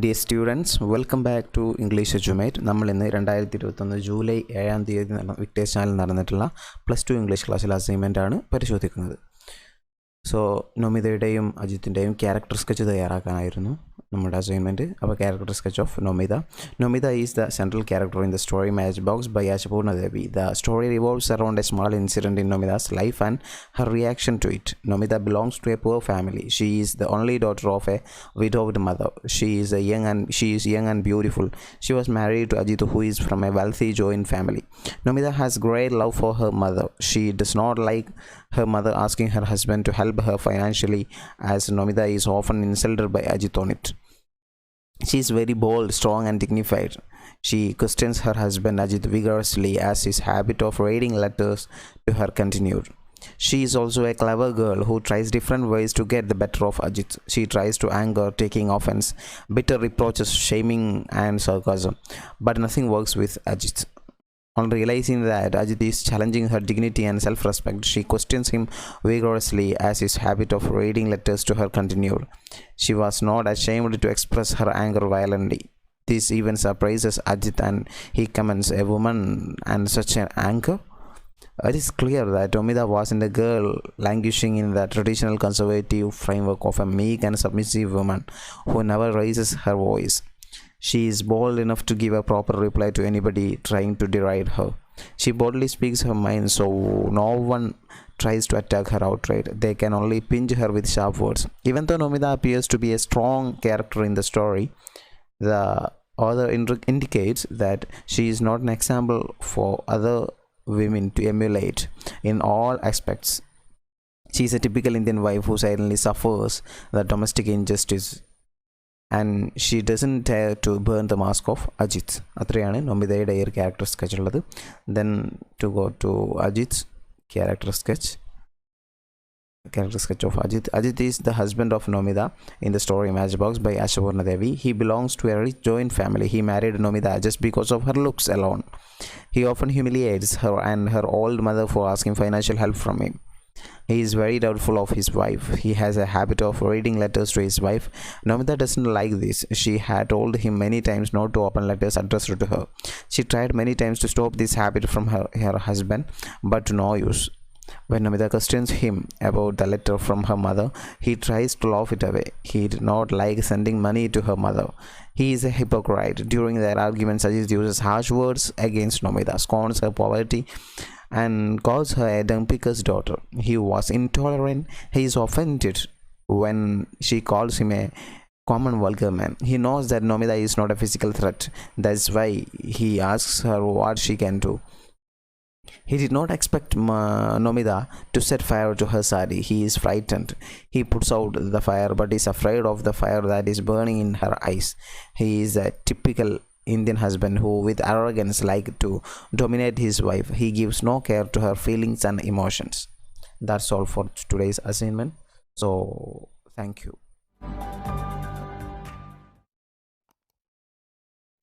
Dear students, welcome back to English Edumate. നമ്മൾ ഇന്ന് 2021 July 7-ാം തീയതി വിക്ടേഴ്സ് ചാനലിൽ നടന്നിട്ടുള്ള +2 ഇംഗ്ലീഷ് ക്ലാസ്സിലെ അസൈൻമെൻറ്റാണ് പരിശോധിക്കുന്നത്. സോ നൊമിതയുടെയും അജിത്തിൻ്റെയും ക്യാരക്ടർ സ്കെച്ച് തയ്യാറാക്കാനായിരുന്നു നമ്മുടെ അസൈൻമെൻറ്റ്. അപ്പോൾ character sketch of Nomita. Nomida is the central character in the story Matchbox by Ashapurna Devi. The story revolves around a small incident in Nomida's life and her reaction to it. Nomida belongs to a poor family. She is the only daughter of a widowed mother. She is young and beautiful. She was married to Ajit, who is from a wealthy joint family. Nomida has great love for her mother. She does not like her mother asking her husband to help her financially, as Nomida is often insulted by Ajit on it. She is very bold, strong and dignified. She questions her husband Ajit vigorously as his habit of writing letters to her continued. She is also a clever girl who tries different ways to get the better of Ajit. She tries to anger, taking offense, bitter reproaches, shaming and sarcasm, but nothing works with Ajit. On realizing that Ajit is challenging her dignity and self-respect, she questions him vigorously as his habit of reading letters to her continued. She was not ashamed to express her anger violently. This even surprises Ajit and he commends, "A woman and such an anger?" It is clear that Nomida wasn't a girl languishing in the traditional conservative framework of a meek and submissive woman who never raises her voice. She is bold enough to give a proper reply to anybody trying to deride her. She boldly speaks her mind, so no one tries to attack her outright. They can only pinch her with sharp words. Even though Nomida appears to be a strong character in the story, the author indicates that she is not an example for other women to emulate in all aspects. She is a typical Indian wife who silently suffers the domestic injustice, and she doesn't dare to burn the mask of Ajit. അത്രയാണ് നൊമിതയുടെ ഈ ഒരു character sketch ഉള്ളത്. Then to go to Ajit's character sketch of Ajit. Ajit is the husband of Nomida in the story Matchbox by Ashapurna Devi. He belongs to a rich joint family. He married Nomida just because of her looks alone. He often humiliates her and her old mother for asking financial help from him. He is very doubtful of his wife. He has a habit of reading letters to his wife. Nomida doesn't like this. She had told him many times not to open letters addressed to her. She tried many times to stop this habit from her husband, but to no use. When Nomida questions him about the letter from her mother, he tries to laugh it away. He did not like sending money to her mother. He is a hypocrite. During their arguments, Ajit uses harsh words against Nomida, scorns her poverty, and calls her a dung picker's daughter. He was intolerant. He is offended when she calls him a common vulgar man. He knows that Nomida is not a physical threat. That's why he asks her what she can do. He did not expect Nomida to set fire to her sari. He is frightened. He puts out the fire but is afraid of the fire that is burning in her eyes. He is a typical Indian husband who with arrogance like to dominate his wife. He gives no care to her feelings and emotions. That's all for today's assignment. So thank you.